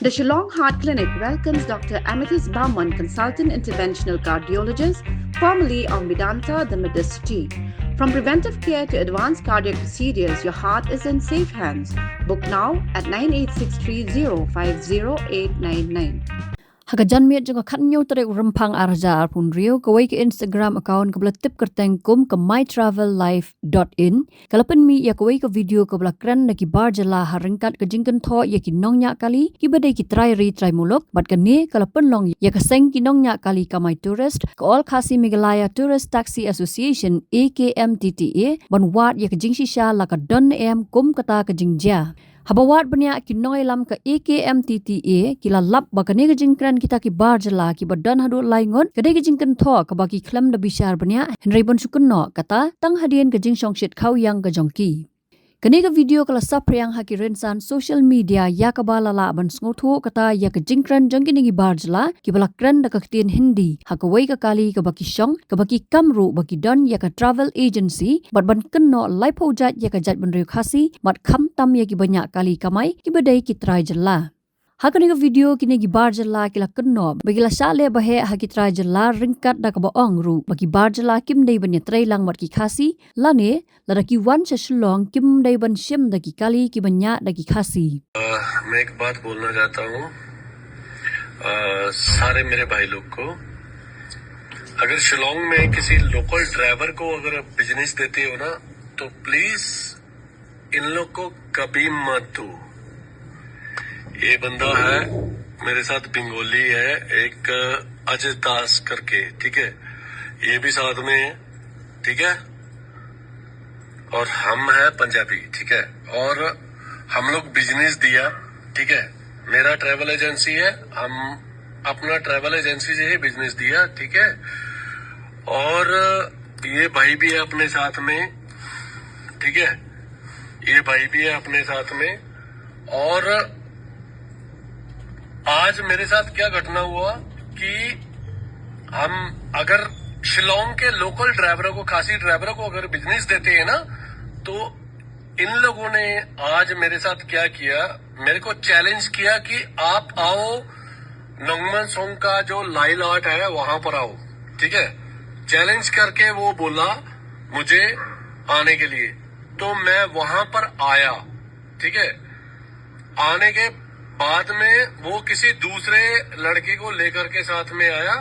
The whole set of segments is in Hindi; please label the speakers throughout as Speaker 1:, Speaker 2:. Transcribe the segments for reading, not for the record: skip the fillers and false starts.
Speaker 1: The Shillong Heart Clinic welcomes Dr. Amethyst Bauman, consultant interventional cardiologist, formerly of Medanta, the Medicity. From preventive care to advanced cardiac procedures, your heart is in safe hands. Book now at 9863050899.
Speaker 2: Hagajan miat juga kanyo tarik rempang arja pun rio kawai ke Instagram account kabla tip kerteng kum ke mytravellife.in kalapan mi ya kawai ke video kabla kran naki bar jala haringkat ke jingkan tho ya ki nongnya kali ki badai ki try mulok bat kani kalapan long ya ke seng ki nongnya kali kamai tourist ke all Khasi Meghalaya Tourist Taxi Association AKMTTA ban wat ya ke jingshisha la ka don em kum kata ke jingja Habawat banyak kinoi lam ke AKMTTA kila lap bakane ke jingkran kita ki bar jala ki badan hadu laingon kade ke jingkan tho ke baki klam da bishar banyak Henry bon sukunno kata tang hadian ke jing songshit khau yang ke jongki kane ke video kala sapriang haki rensan social media ya ka balala ban sngotu kata ya ke jingkran jongki ni bar jala ki balakran da ka tin hindi hakawai ka kali ke baki shong ke baki kamru baki don ya ka travel agency bat ban kenno lai pojat ya ka jat ban riu khasi mat kham tam ya ki banyak kali kamai ki badai ki try jala Hakani ka video kini gi bar jala kila kenno bagila sale bahe haki try jala ringkat da ka baong ru bagi bar jala kim dei ban trai lang mat ki khasi lane lada ki wan cha Shillong kim dei ban shim da ki kali ki banya da ki khasi
Speaker 3: मैं एक बात बोलना चाहता हूँ सारे मेरे भाई लोग को अगर शिलोंग में किसी लोकल ड्राइवर को अगर बिजनेस देते हो ना तो प्लीज इन लोग को कभी मत दो ये बंदा है मेरे साथ बंगाली है एक अजय दास करके ठीक है ये भी साथ में है ठीक है और हम है पंजाबी ठीक है और हम लोग बिजनेस दिया ठीक है मेरा ट्रैवल एजेंसी है हम अपना ट्रैवल एजेंसी से ही बिजनेस दिया ठीक है और ये भाई भी है अपने साथ में ठीक है ये भाई भी है अपने साथ में और आज मेरे साथ क्या घटना हुआ कि हम अगर शिलोंग के लोकल ड्राइवरों को खासी ड्राइवरों को अगर बिजनेस देते हैं ना तो इन लोगों ने आज मेरे साथ क्या किया मेरे को चैलेंज किया कि आप आओ नंगमन सोंग का जो लाइल आर्ट है वहां पर आओ ठीक है चैलेंज करके वो बोला मुझे आने के लिए तो मैं वहां पर आया ठीक है आने के बाद में वो किसी दूसरे लड़के को लेकर के साथ में आया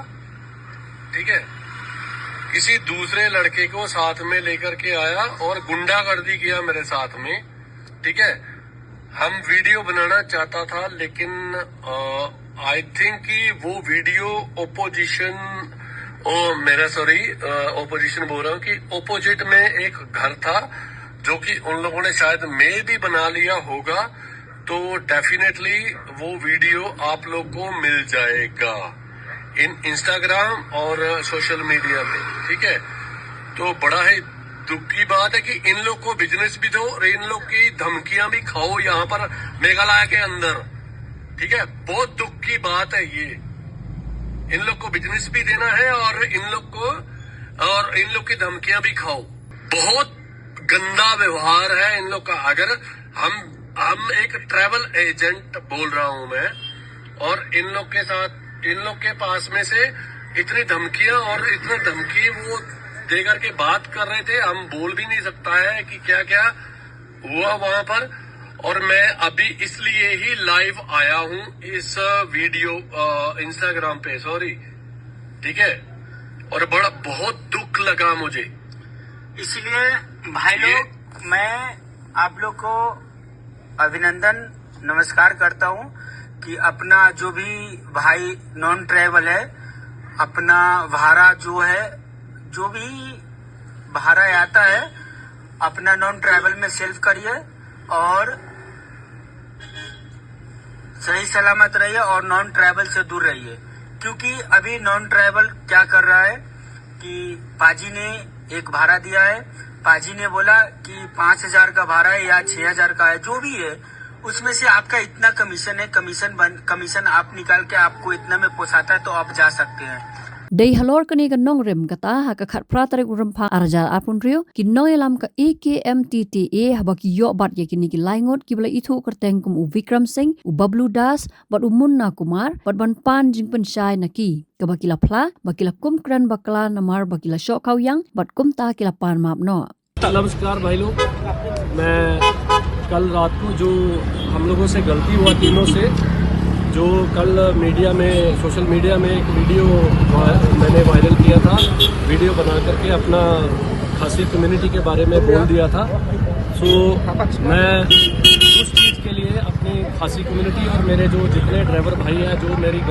Speaker 3: ठीक है किसी दूसरे लड़के को साथ में लेकर के आया और गुंडागर्दी किया मेरे साथ में ठीक है हम वीडियो बनाना चाहता था लेकिन आई थिंक कि वो वीडियो ओपोजिशन ओपोजिशन बोल रहा हूँ कि ओपोजिट में एक घर था जो कि उन लोगों ने शायद मे भी बना लिया होगा तो डेफिनेटली वो वीडियो आप लोग को मिल जाएगा इन इंस्टाग्राम और सोशल मीडिया पे ठीक है तो बड़ा ही दुख की बात है कि इन लोग को बिजनेस भी दो और इन लोग की धमकियां भी खाओ यहाँ पर मेघालय के अंदर ठीक है बहुत दुख की बात है ये इन लोग को बिजनेस भी देना है और इन लोग की धमकियां भी खाओ बहुत गंदा व्यवहार है इन लोग का अगर हम एक ट्रैवल एजेंट बोल रहा हूं मैं और इन लोग के पास में से इतनी धमकियां और इतनी धमकी वो दे करके बात कर रहे थे हम बोल भी नहीं सकता है कि क्या क्या हुआ वहां पर और मैं अभी इसलिए ही लाइव आया हूं इस वीडियो इंस्टाग्राम पे सॉरी ठीक है और बड़ा बहुत दुख लगा मुझे
Speaker 4: इसलिए भाई लोग मैं आप लोग को अभिनंदन नमस्कार करता हूं कि अपना जो भी भाई नॉन ट्रैवल है अपना भाड़ा जो है जो भी भाड़ा आता है अपना नॉन ट्रैवल में सेल्फ करिए और सही सलामत रहिए और नॉन ट्रैवल से दूर रहिए क्योंकि अभी नॉन ट्रैवल क्या कर रहा है कि पाजी ने एक भाड़ा दिया है पाजी ने बोला कि 5,000 का भाड़ा है या 6,000 का है जो भी है उसमें से आपका इतना कमीशन है कमीशन आप निकाल के आपको इतना में पोसाता है तो आप जा सकते हैं
Speaker 2: Day halor kani ka nong rem kata ha ka khat pra tarik rampang arja apun rio ki noy lam ka AKMTTA haba ki yo bat ye kini ki laingot ki bala ithu kerteng kum u Vikram Singh u Bablu Das bat u Munna Kumar bat ban pan jing pen shai naki ka bakila phla bakila kum kran bakla namar bakila shok kau yang bat kum ta kila pan map no.
Speaker 5: नमस्कार भाई लोग, मैं कल रात को जो हम लोगों से गलती हुआ तीनों से, जो कल मीडिया में सोशल मीडिया में एक वीडियो मैंने वायरल किया था, वीडियो बना करके अपना खासी कम्युनिटी के बारे में बोल दिया था। सो मैं उस चीज़ के लिए अपनी खासी कम्युनिटी और मेरे जो जितने ड्राइवर भाई हैं जो मेरी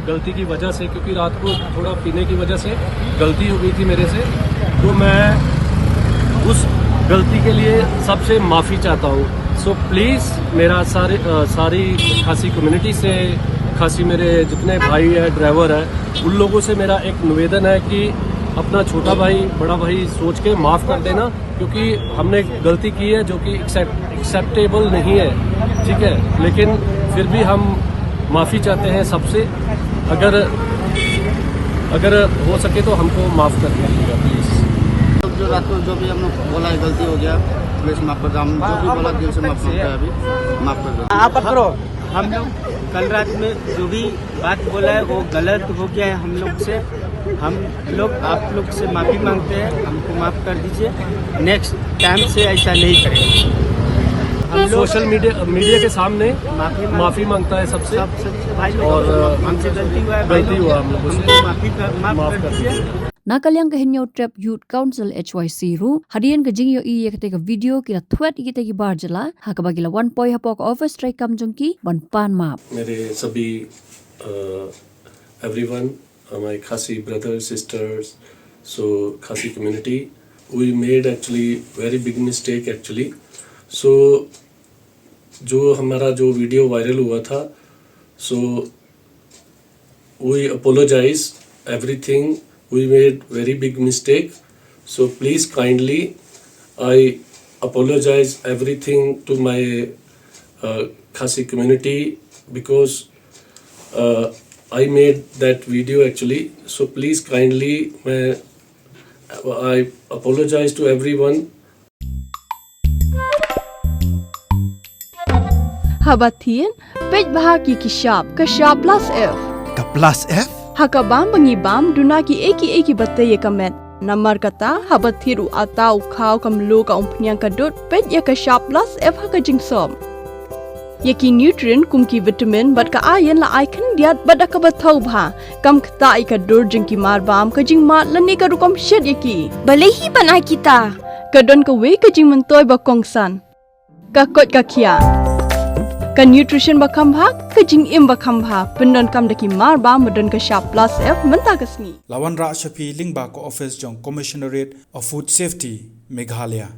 Speaker 5: गलती की वजह से, क्योंकि रात को थोड़ा पीने की वजह से गलती हो गई थी मेरे से, तो मैं उस गलती के लिए सबसे माफ़ी चाहता हूँ। सो प्लीज़ मेरा सारी खासी कम्युनिटी से, खासी मेरे जितने भाई हैं ड्राइवर हैं, उन लोगों से मेरा एक निवेदन है कि अपना छोटा भाई बड़ा भाई सोच के माफ़ कर देना, क्योंकि हमने गलती की है जो कि एक्सेप्टेबल नहीं है, ठीक है, लेकिन फिर भी हम माफ़ी चाहते हैं सबसे। अगर हो सके तो हमको माफ़ कर दीजिएगा प्लीज़।
Speaker 6: जो रात को जो भी हम लोग बोला है गलती हो गया, प्लीज माफ कर दो। हम जो भी बोला दिल से माफ करते हैं, अभी माफ कर दो।
Speaker 4: आप करो। हम लोग कल रात में जो भी बात बोला है वो गलत हो गया है हम लोग से। हम लोग आप लोग से माफ़ी मांगते हैं, हमको माफ़ कर दीजिए। नेक्स्ट टाइम से ऐसा नहीं करेंगे। हम लोग
Speaker 5: सोशल मीडिया के सामने माफ़ी मांगता है सबसे
Speaker 4: भाई लोग,
Speaker 5: और
Speaker 4: हमसे गलती हुआ है,
Speaker 5: गलती हुआ हम लोगों से,
Speaker 4: माफ कर दीजिए।
Speaker 2: Nakalyang ka hinyo trap Youth Council HYC ru hadian ka jingyo I yakate ka video kila thwet ikite ki barjala hakabagila 1 poi hapok office strike kam jongki ban pan map.
Speaker 3: मेरे सभी everyone, my Khasi brothers, sisters, so Khasi community, we made actually very big mistake actually. So जो हमारा जो वीडियो वायरल हुआ था, so we apologize everything. We made very big mistake. So please kindly, I apologize everything to my Khasi community because I made that video actually. So please kindly, I apologize to everyone.
Speaker 7: Habatin, pej bahagi kishap, kashap plus F.
Speaker 8: Ka plus F?
Speaker 7: Hakabam bangibam duna ki eki batay kamet. Namar kata habathiru atau khau kamlu ka umpnyang kadut pej ya kashap plus F hakajingsom. Yaki nutrient kum ki vitamin bat ka ayan la icon diat bat akabathau bha. Kam kata ikadur jingki marbam kajing mat lani ka rukom shed yaki. Balehi banai kita. Kadon ka we kajing mentoy bakongsan. Kakot kakia. Ka nutrition bakam bha kajing im bakam bha pendon kam daki marba medon ka sharp plus F menta kasni.
Speaker 8: Lawan Ra Shafi Lingba ko office jong Commissionerate of Food Safety Meghalaya.